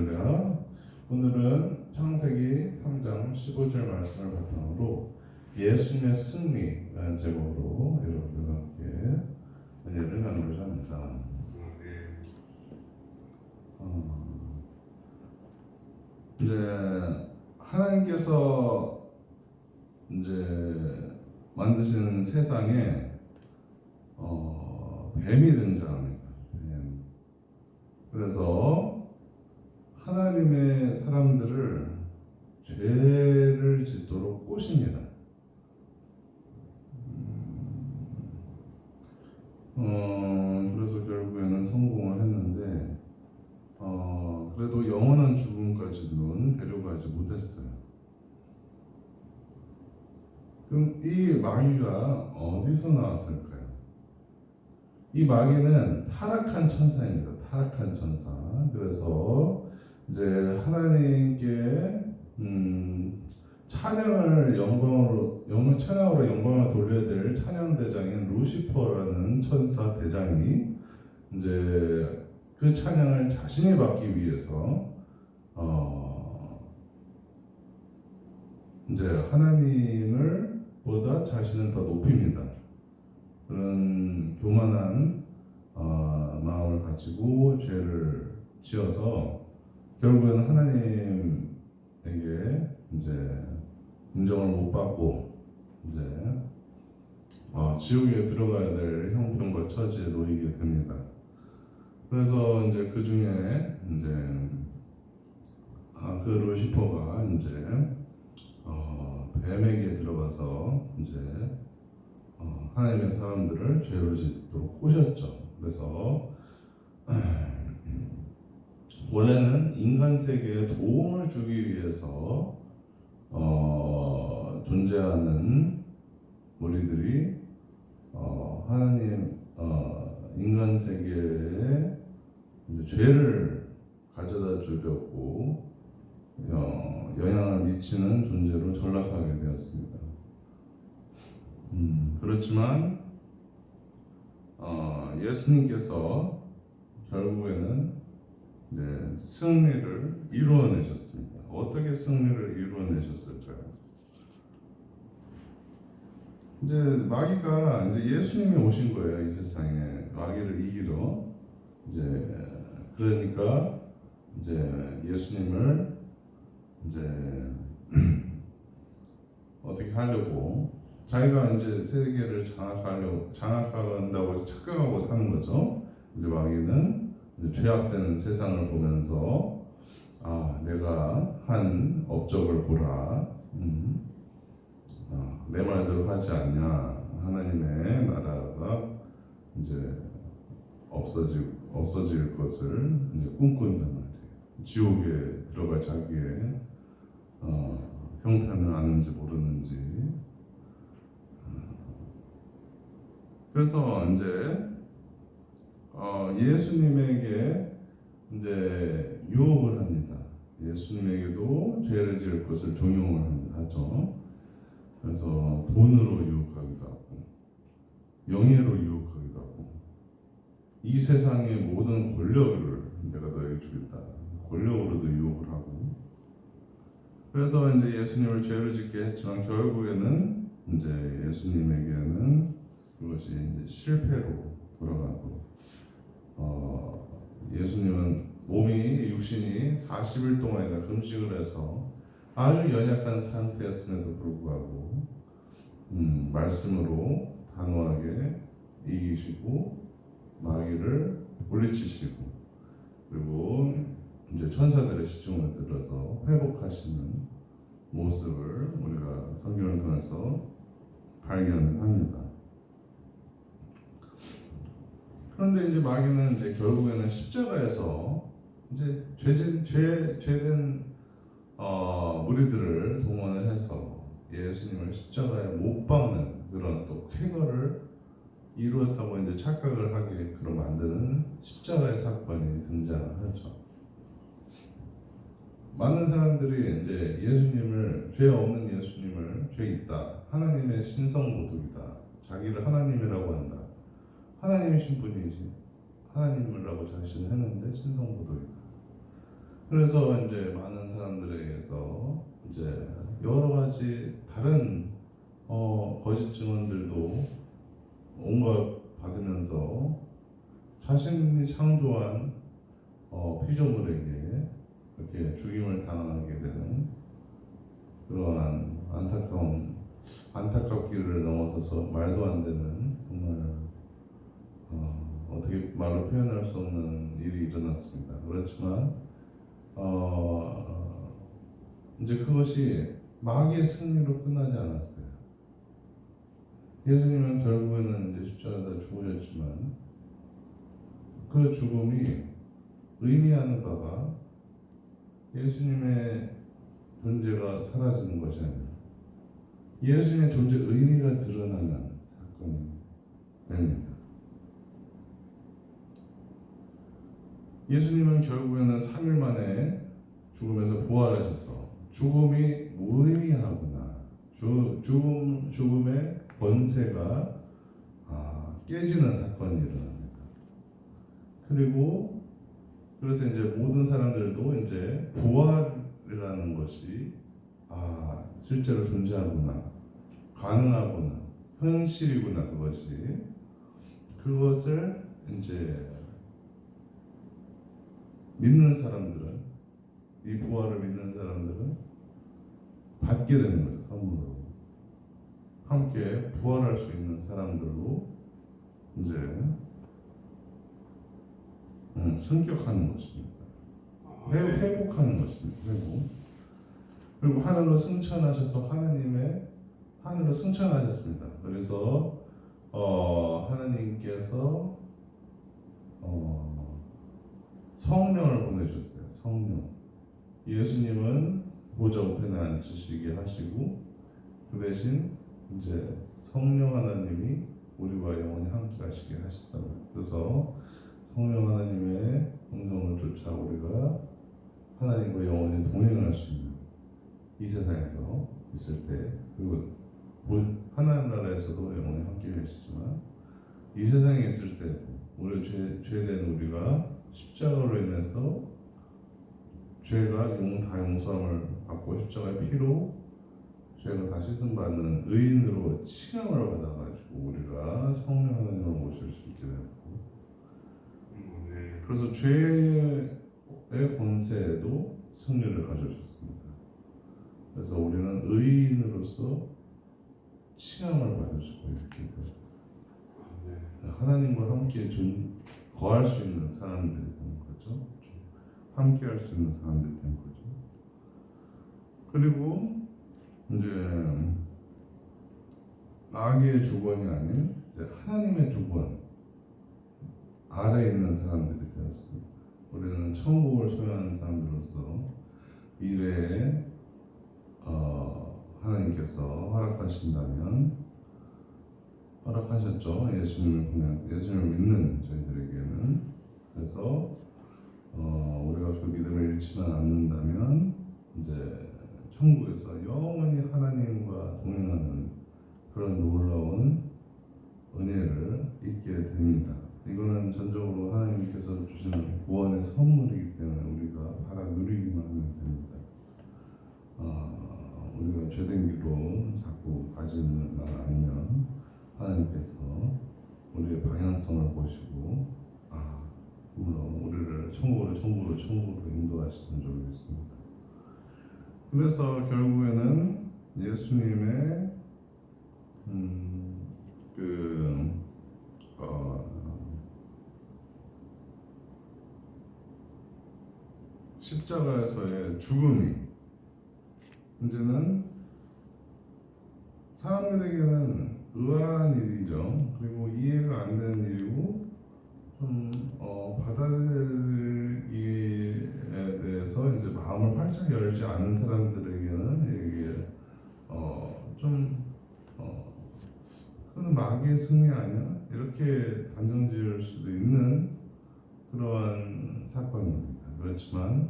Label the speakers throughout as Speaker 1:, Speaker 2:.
Speaker 1: 할렐루야. 오늘은 창세기 3장 15절 말씀을 바탕으로 예수님의 승리라는 제목으로 여러분들과 함께 은혜를 나누고자 합니다. 이제 하나님께서 이제 만드신 세상에 뱀이 등장합니다. 그래서 하나님의 사람들을 죄를 짓도록 꼬십니다. 그래서 결국에는 성공을 했는데 그래도 영원한 죽음까지는 데려가지 못했어요. 그럼 이 마귀가 어디서 나왔을까요? 이 마귀는 타락한 천사입니다. 타락한 천사. 그래서 이제 하나님께 찬양으로 영광을 돌려야 될 찬양 대장인 루시퍼라는 천사 대장이 이제 그 찬양을 자신이 받기 위해서 이제 하나님을 보다 자신을 더 높입니다. 그런 교만한 마음을 가지고 죄를 지어서 결국에는 하나님에게 이제 인정을 못 받고 이제 지옥에 들어가야 될 형편과 처지에 놓이게 됩니다. 그래서 이제 그 중에 이제 그 루시퍼가 이제 뱀에게 들어가서 이제 하나님의 사람들을 죄로 짓도록 꼬셨죠. 그래서 원래는 인간 세계에 도움을 주기 위해서 존재하는 우리들이 하나님 인간 세계에 이제 죄를 가져다 주려고 영향을 미치는 존재로 전락하게 되었습니다. 그렇지만 예수님께서 결국에는 이제 승리를 이루어내셨습니다. 어떻게 승리를 이루어내셨을까요? 이제 마귀가 이제 예수님이 오신 거예요. 이 세상에 마귀를 이기러. 이제 그러니까 이제 예수님을 이제 어떻게 하려고 자기가 이제 세계를 장악한다고 착각하고 사는 거죠. 이제 마귀는 이제 죄악되는 세상을 보면서 내가 한 업적을 보라. 내 말대로 하지 않냐. 하나님의 나라가 이제 없어질 것을 이제 꿈꾼단 말이에요. 지옥에 들어갈 자기의 형편을 아는지 모르는지. 그래서 이제 예수님에게 이제 유혹을 합니다. 예수님에게도 죄를 지을 것을 종용을 하죠. 그래서 돈으로 유혹하기도 하고, 명예로 유혹하기도 하고, 이 세상의 모든 권력을 내가 너에게 주겠다. 권력으로도 유혹을 하고. 그래서 이제 예수님을 죄를 짓게 했지만 결국에는 이제 예수님에게는 그것이 이제 실패로 돌아가고, 예수님은 육신이 40일 동안이나 금식을 해서 아주 연약한 상태였음에도 불구하고 말씀으로 단호하게 이기시고 마귀를 물리치시고 그리고 이제 천사들의 시중을 들어서 회복하시는 모습을 우리가 성경을 통해서 발견합니다. 그런데 이제 마귀는 이제 결국에는 십자가에서 이제 죄된 무리들을 동원을 해서 예수님을 십자가에 못 박는 그런 또 쾌거를 이루었다고 이제 착각을 하게끔 만드는 십자가의 사건이 등장하죠. 많은 사람들이 이제 예수님을 죄 없는 예수님을 죄 있다, 하나님의 신성모독이다, 자기를 하나님이라고 한다, 하나님이신 분이지 하나님이라고 자신을 했는데 신성모독이다. 그래서 이제 많은 사람들에 의해서 이제 여러 가지 다른 거짓 증언들도 온갖 받으면서 자신이 창조한 피조물에게 이렇게 죽임을 당하게 되는 그러한 안타깝기를 넘어서서 말도 안 되는 정말 어떻게 말로 표현할 수 없는 일이 일어났습니다. 그렇지만 이제 그것이 마귀의 승리로 끝나지 않았어요. 예수님은 결국에는 이제 십자가에다 죽으셨지만 그 죽음이 의미하는 바가 예수님의 존재가 사라지는 것이 아니라 예수님의 존재 의미가 드러나는 사건이 됩니다. 예수님은 결국에는 3일 만에 죽음에서 부활하셔서 죽음이 무의미하구나. 죽음의 권세가 깨지는 사건이 일어납니다. 그리고 그래서 이제 모든 사람들도 이제 부활이라는 것이 실제로 존재하구나, 가능하구나, 현실이구나, 그것을 이제 믿는 사람들은, 이 부활을 믿는 사람들은 받게 되는 거죠. 선물로 함께 부활할 수 있는 사람들로 이제 승격하는 것입니다. 회복하는 것입니다. 그리고 하늘로 승천하셔서 하늘로 승천하셨습니다. 그래서 하나님께서 성령을 보내주셨어요. 성령. 예수님은 보좌 우편에 앉으시게 하시고 그 대신 이제 성령 하나님이 우리와 영원히 함께 하시게 하셨다고요. 그래서 성령 하나님의 음성을 쫓아 우리가 하나님과 영원히 동행할 수 있는 이 세상에서 있을 때, 그리고 하나님 나라에서도 영원히 함께 계시지만 이 세상에 있을 때도 우리 죄된 우리가 십자가로 인해서 죄가 다 용서함을 받고 십자가의 피로 죄가 다 씻음받는 의인으로 칭함을 받아가지고 우리가 성령 하나님을 모실 수 있게 되고, 그래서 죄의 권세에도 승리를 가져오셨습니다. 그래서 우리는 의인으로서 칭함을 받을 수가 있게 되었습니다. 하나님과 함께 거할 수 있는 사람들이 되는 거죠. 함께 할 수 있는 사람들이 되는 거죠. 그리고 이제 마귀의 주권이 아닌 이제 하나님의 주권 아래에 있는 사람들이 되었습니다. 우리는 천국을 소유하는 사람들로서 미래에 하나님께서 허락하셨죠. 예수님을 믿는 저희들에게는. 그래서 우리가 그 믿음을 잃지만 않는다면 이제 천국에서 영원히 하나님과 동행하는 그런 놀라운 은혜를 잊게 됩니다. 이거는 전적으로 하나님께서 주시는 구원의 선물이기 때문에 우리가 받아 누리기만 하면 됩니다. 우리가 죄된 길로 자꾸 가지는 않으면 하나님께서 우리의 방향성을 보시고 물론 우리를 천국으로 인도하시는 줄 믿습니다. 그래서 결국에는 예수님의 십자가에서의 죽음이 이제는 사람들에게는 의아한 일이죠. 그리고 이해가 안 되는 일이고 좀 받아들이기에 대해서 이제 마음을 활짝 열지 않는 사람들에게는 이게 그건 마귀의 승리 아니야? 이렇게 단정지을 수도 있는 그러한 사건입니다. 그렇지만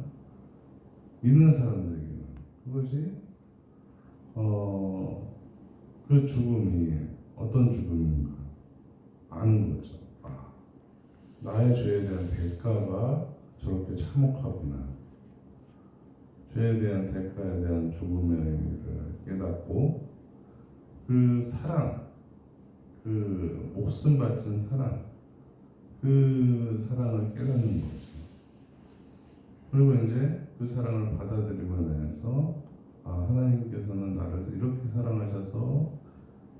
Speaker 1: 믿는 사람들에게는 그것이 그 죽음이 어떤 죽음인가 아는 거죠. 나의 죄에 대한 대가가 저렇게 참혹하구나. 죄에 대한 대가에 대한 죽음의 의미를 깨닫고 그 사랑, 그 목숨 바친 사랑, 그 사랑을 깨닫는 거죠. 그리고 이제 그 사랑을 받아들이고 해서 하나님께서는 나를 이렇게 사랑하셔서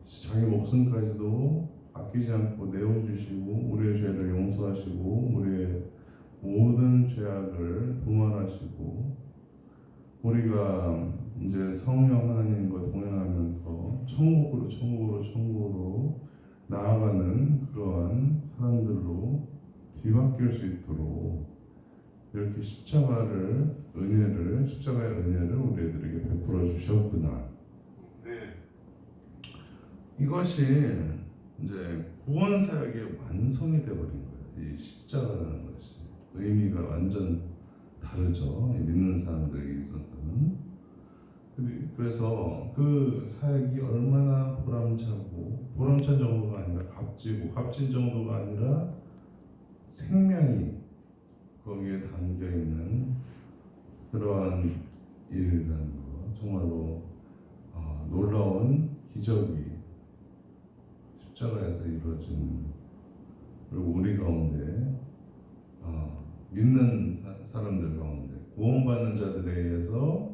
Speaker 1: 자기 목숨까지도 아끼지 않고 내어주시고 우리의 죄를 용서하시고 우리의 모든 죄악을 도말하시고 우리가 이제 성령 하나님과 동행하면서 천국으로 나아가는 그러한 사람들로 뒤바뀔 수 있도록 이렇게 십자가의 은혜를 우리들에게 베풀어 주셨구나. 이것이 이제 구원 사역의 완성이 되어버린 거예요. 이 십자가라는 것이 의미가 완전 다르죠. 믿는 사람들에게 있어서는. 그래서 그 사역이 얼마나 보람찬 정도가 아니라 값진 정도가 아니라 생명이 거기에 담겨 있는 그러한 일이라는 거, 정말로 놀라운 기적이 십자가에서 이루어진, 그리고 우리 가운데 믿는 사람들 가운데 구원받는 자들에 의해서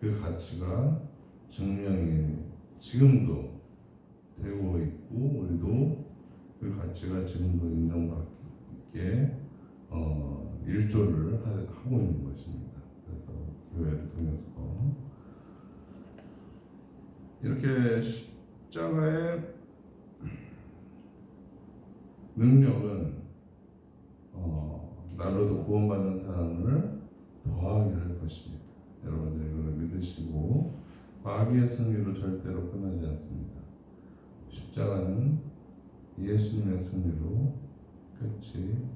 Speaker 1: 그 가치가 증명이 지금도 되고 있고 우리도 그 가치가 지금도 인정받게 일조를 하고 있는 것입니다. 그래서 교회를 통해서 이렇게 십자가의 능력은 날로도 구원받는 사람을 더하게 할 것입니다. 여러분들이 그걸 믿으시고 마귀의 승리로 절대로 끝나지 않습니다. 십자가는 예수님의 승리로 끝이